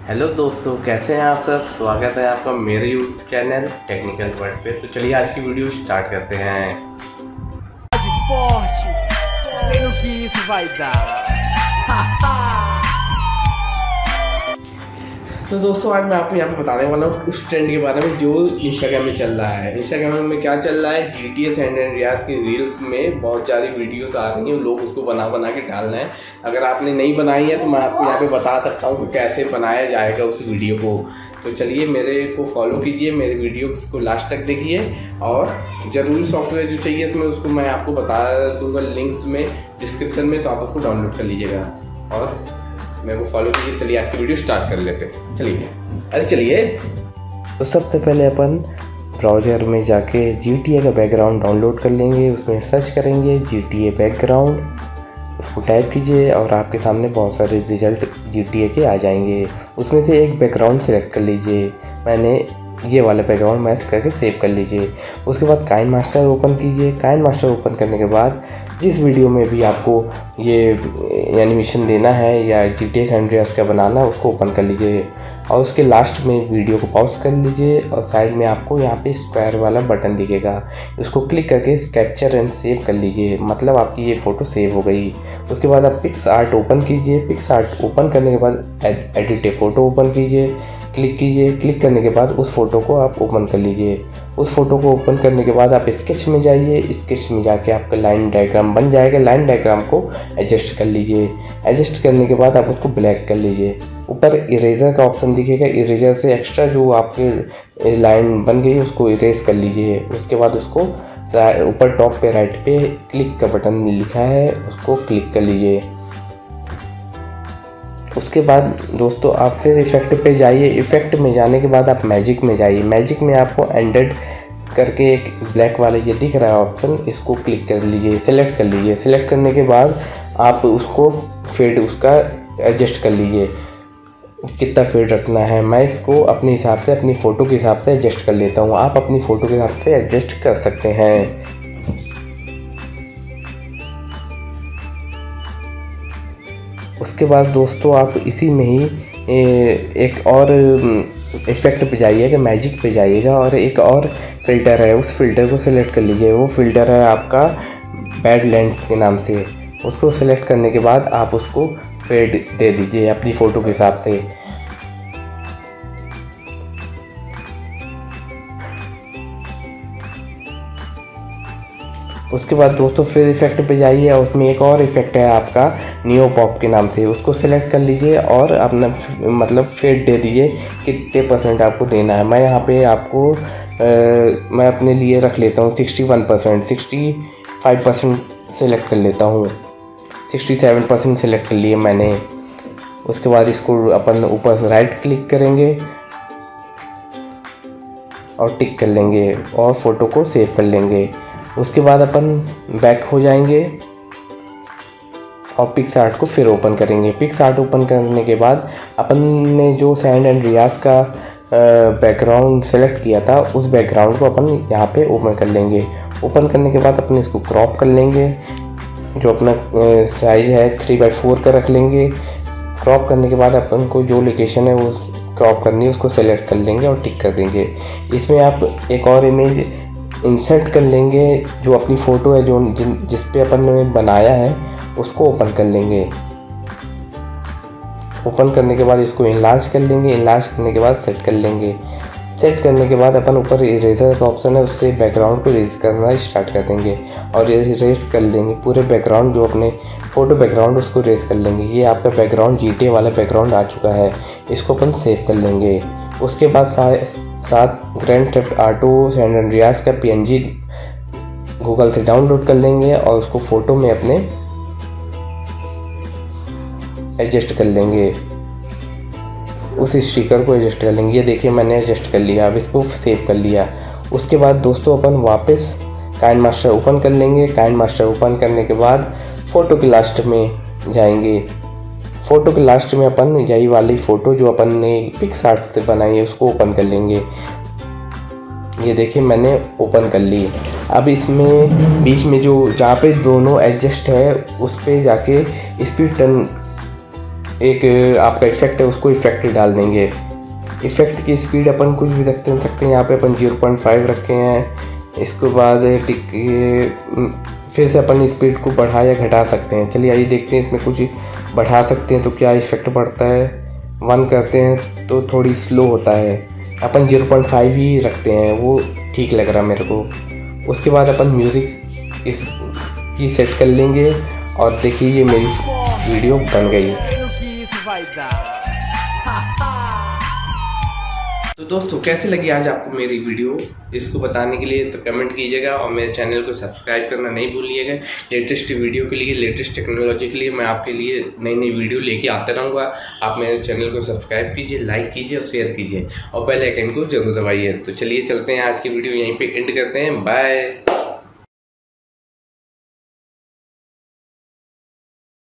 Hello दोस्तों, कैसे हैं आप सब। स्वागत है आपका मेरे यूट्यूब चैनल टेक्निकल वर्ड पे। तो चलिए आज की वीडियो स्टार्ट करते हैं। Forte, vendo que isso vai dar. तो दोस्तों आज मैं आपको यहाँ पे बताने वाला हूँ उस ट्रेंड के बारे में जो इंस्टाग्राम में चल रहा है। इंस्टाग्राम में क्या चल रहा है, GTA सैन एंड्रियास की रील्स में बहुत सारी वीडियोस आ रही हैं, लोग उसको बना के डाल रहे हैं। अगर आपने नहीं बनाई है तो मैं आपको यहाँ पे बता सकता हूँ कि कैसे बनाया जाएगा उस वीडियो को। तो चलिए मेरे को फॉलो कीजिए, मेरे वीडियो को लास्ट तक देखिए और ज़रूरी सॉफ्टवेयर जो चाहिए इसमें उसको मैं आपको बता दूँगा लिंक्स में डिस्क्रिप्शन में, तो आप उसको डाउनलोड कर लीजिएगा और मेरे को फॉलो कीजिए। चलिए आज की वीडियो स्टार्ट कर लेते हैं। चलिए तो सबसे पहले अपन ब्राउज़र में जाके GTA का बैकग्राउंड डाउनलोड कर लेंगे। उसमें सर्च करेंगे GTA बैकग्राउंड, उसको टाइप कीजिए और आपके सामने बहुत सारे रिजल्ट GTA के आ जाएंगे। उसमें से एक बैकग्राउंड सेलेक्ट कर लीजिए। मैंने ये वाला बैकग्राउंड मैच करके सेव कर लीजिए। उसके बाद काइन मास्टर ओपन कीजिए। काइन मास्टर ओपन करने के बाद जिस वीडियो में भी आपको ये एनिमेशन देना है या GTA सैन एंड्रियास का बनाना है उसको ओपन कर लीजिए और उसके लास्ट में वीडियो को पॉज कर लीजिए और साइड में आपको यहाँ पे स्क्वायर वाला बटन दिखेगा, उसको क्लिक करके कैप्चर एंड सेव कर लीजिए। मतलब आपकी ये फ़ोटो सेव हो गई। उसके बाद आप पिक्स आर्ट ओपन कीजिए। पिक्स आर्ट ओपन करने के बाद एडिट ए फ़ोटो ओपन कीजिए, क्लिक कीजिए। क्लिक करने के बाद उस फ़ोटो को आप ओपन कर लीजिए। उस फ़ोटो को ओपन करने के बाद आप स्केच में जाइए। स्केच में जाके आपका लाइन डायग्राम बन जाएगा। लाइन डायग्राम को एडजस्ट कर लीजिए। एडजस्ट करने के बाद आप उसको ब्लैक कर लीजिए। ऊपर इरेजर का ऑप्शन दिखेगा, इरेजर से एक्स्ट्रा जो आपकी लाइन बन गई उसको इरेज कर लीजिए। उसके बाद उसको ऊपर टॉप पे राइट पे क्लिक का बटन लिखा है उसको क्लिक कर लीजिए। उसके बाद दोस्तों आप फिर इफ़ेक्ट पे जाइए। इफ़ेक्ट में जाने के बाद आप मैजिक में जाइए। मैजिक में आपको एंडेड करके एक ब्लैक वाला ये दिख रहा है ऑप्शन, इसको क्लिक कर लीजिए, सेलेक्ट कर लीजिए। सेलेक्ट करने के बाद आप उसको फेड उसका एडजस्ट कर लीजिए, कितना फेड रखना है। मैं इसको अपने हिसाब से अपनी फ़ोटो के हिसाब से एडजस्ट कर लेता हूँ। आप अपनी फ़ोटो के हिसाब से एडजस्ट कर सकते हैं। उसके बाद दोस्तों आप इसी में ही एक और इफ़ेक्ट पे जाइएगा, मैजिक पे जाइएगा और एक और फ़िल्टर है, उस फिल्टर को सिलेक्ट कर लीजिए। वो फ़िल्टर है आपका बैडलैंड्स के नाम से। उसको सिलेक्ट करने के बाद आप उसको फेड दे दीजिए अपनी फ़ोटो के हिसाब से। उसके बाद दोस्तों फिर इफ़ेक्ट पे जाइए और उसमें एक और इफ़ेक्ट है आपका नियो पॉप के नाम से। उसको सिलेक्ट कर लीजिए और अपना मतलब फेड दे दीजिए कितने % आपको देना है। मैं यहाँ पे आपको मैं अपने लिए रख लेता हूँ 61%, 65% सेलेक्ट कर लेता हूँ। 67% सेलेक्ट कर लिए मैंने। उसके बाद इसको अपन ऊपर से राइट क्लिक करेंगे और टिक कर लेंगे और फ़ोटो को सेव कर लेंगे। उसके बाद अपन बैक हो जाएंगे और पिक्स आर्ट को फिर ओपन करेंगे। पिक्स आर्ट ओपन करने के बाद अपन ने जो सैन एंड्रियास का बैकग्राउंड सेलेक्ट किया था उस बैकग्राउंड को अपन यहाँ पे ओपन कर लेंगे। ओपन करने के बाद अपन इसको क्रॉप कर लेंगे, जो अपना साइज़ है 3/4 का रख लेंगे। क्रॉप करने के बाद अपन को जो लोकेशन है वो क्रॉप करनी है उसको सेलेक्ट कर लेंगे और टिक कर देंगे। इसमें आप एक और इमेज इंसर्ट कर लेंगे, जो अपनी फ़ोटो है जो जिस पे अपन ने बनाया है उसको ओपन कर लेंगे। ओपन करने के बाद इसको इनलार्ज कर लेंगे। इनलार्ज करने के बाद सेट कर लेंगे। सेट करने के बाद अपन ऊपर इरेजर का ऑप्शन है उससे बैकग्राउंड को इरेज करना स्टार्ट कर देंगे और इरेज कर लेंगे पूरे बैकग्राउंड, जो अपने फ़ोटो बैकग्राउंड उसको इरेज कर लेंगे। ये आपका बैकग्राउंड GTA वाला बैकग्राउंड आ चुका है, इसको अपन सेव कर लेंगे। उसके बाद साथ Grand Theft Auto San Andreas का PNG गूगल से डाउनलोड कर लेंगे और उसको फ़ोटो में अपने एडजस्ट कर लेंगे। उस स्टिकर को एडजस्ट कर लेंगे। ये देखिए मैंने एडजस्ट कर लिया। अब इसको सेव कर लिया। उसके बाद दोस्तों अपन वापस काइन मास्टर ओपन कर लेंगे। काइन मास्टर ओपन करने के बाद फ़ोटो के लास्ट में जाएंगे। फ़ोटो के लास्ट में अपन यही वाली फ़ोटो जो अपन ने पिक्स आर्ट से बनाई है उसको ओपन कर लेंगे। ये देखिए मैंने ओपन कर ली। अब इसमें बीच में जो जहाँ पे दोनों एडजस्ट है उस पर जाके स्पीड टर्न एक आपका इफेक्ट है उसको इफेक्ट डाल देंगे। इफेक्ट की स्पीड अपन कुछ भी रखते हैं यहाँ पे अपन 0.5 रखे हैं। इसके बाद फिर से अपन स्पीड को बढ़ा या घटा सकते हैं। चलिए आइए देखते हैं इसमें कुछ बढ़ा सकते हैं तो क्या इफेक्ट बढ़ता है। 1 करते हैं तो थोड़ी स्लो होता है, अपन 0.5 ही रखते हैं, वो ठीक लग रहा मेरे को। उसके बाद अपन म्यूज़िक इसकी सेट कर लेंगे और देखिए ये मेरी वीडियो बन गई। Isso vai dar. तो दोस्तों कैसी लगी आज आपको मेरी वीडियो, इसको बताने के लिए कमेंट कीजिएगा और मेरे चैनल को सब्सक्राइब करना नहीं भूलिएगा। लेटेस्ट वीडियो के लिए, लेटेस्ट टेक्नोलॉजी के लिए मैं आपके लिए नई नई वीडियो लेके आते रहूँगा। आप मेरे चैनल को सब्सक्राइब कीजिए, लाइक कीजिए और शेयर कीजिए और बेल आइकन को जरूर दबाइए। तो चलिए चलते हैं, आज की वीडियो यहीं पे एंड करते हैं। बाय।